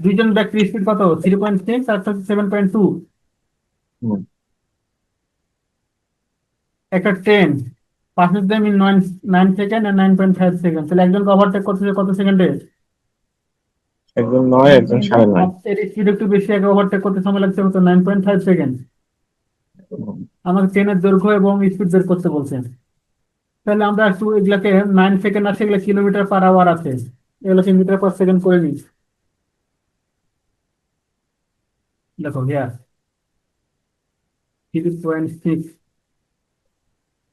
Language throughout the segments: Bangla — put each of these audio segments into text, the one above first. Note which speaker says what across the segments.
Speaker 1: দুইজন ব্যক্তির স্পিড কত? 3.6 আর 7.2।
Speaker 2: হুম।
Speaker 1: একটা ট্রেন পাঁচ দেম ইন 9 সেকেন্ড আর 9.5 সেকেন্ড, তাহলে একজনকে ওভারটেক করতেছে কত সেকেন্ডে?
Speaker 2: একজন নয়,
Speaker 1: নাইন
Speaker 2: একজন
Speaker 1: সেকেন্ডে।
Speaker 2: সাড়ে নয়।
Speaker 1: এর স্পিড একটু বেশি, আগে ওভারটেক করতে সময় লাগছে কত? 9.5 সেকেন্ড।
Speaker 2: হুম।
Speaker 1: আমাকে ট্রেনের দৈর্ঘ্য এবং স্পিড বের করতে বলছেন। তাহলে আমরা একটু এগুলাকে 9 সেকেন্ড আছে, এগুলো কিলোমিটার পার আওয়ার আছে, এগুলোকে মিটার পার সেকেন্ড করে নিই। দেখো হিয়ার 3.6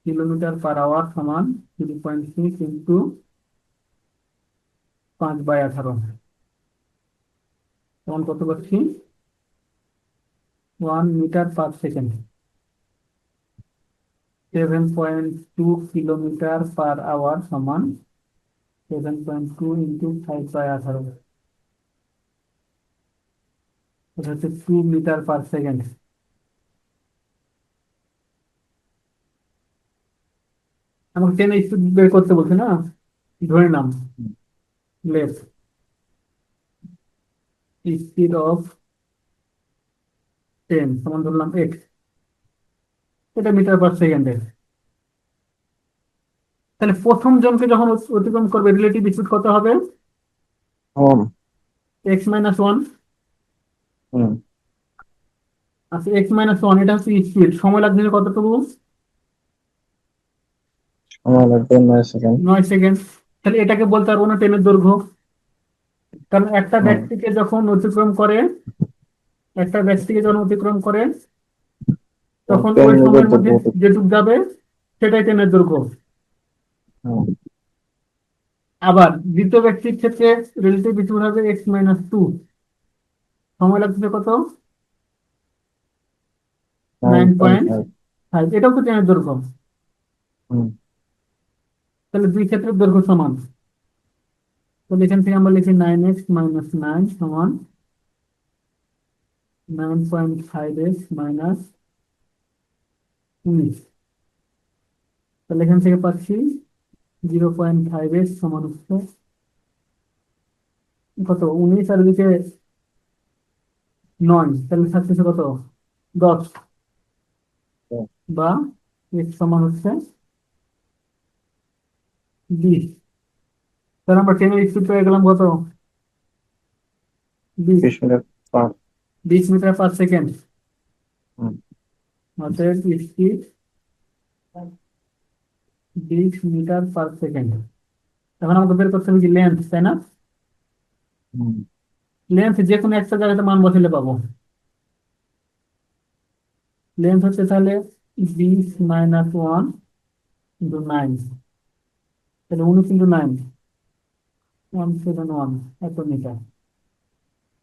Speaker 1: কিলোমিটার পার আওয়ার সমান 3.6 ইন্টু 5/18 সমান কত পাচ্ছি? 1 metre per second. 7.2 kilometre per hour সমান 7.2 ইন্টু 5/18, এটা হচ্ছে 2 মিটার পার সেকেন্ড। আমাকে ট্রেনের স্পিড বের করতে বলছে না, ধরে নাম লেফট স্পিড অফ ট্রেন সমান ধরলাম এক্স, এটা মিটার পার সেকেন্ডে। তাহলে প্রথম জনকে যখন অতিক্রম করবে রিলেটিভ স্পিড কত হবে?
Speaker 2: হুম।
Speaker 1: x-1।
Speaker 2: হুম।
Speaker 1: আচ্ছা, x-1 এটা হচ্ছে স্পিড, সময় লাগছে কতটুকু?
Speaker 2: সময় লাগবে 9 সেকেন্ড।
Speaker 1: 9 সেকেন্ড। তাহলে এটাকে বলতে পারবো না ট্রেনের দৈর্ঘ্য, কারণ
Speaker 2: হুম।
Speaker 1: একটা ব্যক্তিকে যখন অতিক্রম করে তখন
Speaker 2: ট্রেন
Speaker 1: ওই
Speaker 2: নিজের
Speaker 1: সময়ের মধ্যে
Speaker 2: যোগ্য হতে।
Speaker 1: যেটুকু যাবে সেটাই ট্রেনের দৈর্ঘ্য।
Speaker 2: হুম।
Speaker 1: আবার দ্বিতীয় ব্যক্তির ক্ষেত্রে রিলেটিভ স্পিড হবে x-2, সময় লাগছে কত?
Speaker 2: Nine
Speaker 1: nine
Speaker 2: point
Speaker 1: point
Speaker 2: five
Speaker 1: five এটাও তো ট্রেনের দৈর্ঘ্য।
Speaker 2: হুম।
Speaker 1: তাহলে দুই ক্ষেত্রের দৈর্ঘ্য সমান। তাহলে এখান থেকে আমরা লিখি 9x-9 সমান 9.5x-19। তাহলে এখান থেকে পাচ্ছি 0.5x সমান হচ্ছে কত? 19, আর এদিকে 9, তাহলে থাকতেছে কত? 10, বা x সমান হচ্ছে 20। তাহলে আমরা ট্রেনের স্পিড পেয়ে গেলাম কত? 20।
Speaker 2: 20 meter per.
Speaker 1: 20 meter per second,
Speaker 2: হুম।
Speaker 1: অতএব স্পিড 20 মিটার পার সেকেন্ড। এখন আমাকে বের করতে হবে কি লেন্থ, তাই না?
Speaker 2: হুম।
Speaker 1: লেন্থ যে কোনো একটা জায়গাতে মান বসালে পাবো। লেন্থ হচ্ছে তাহলে 20 - 1 × 9, তাহলে 19 × 9, 171, এত মিটার।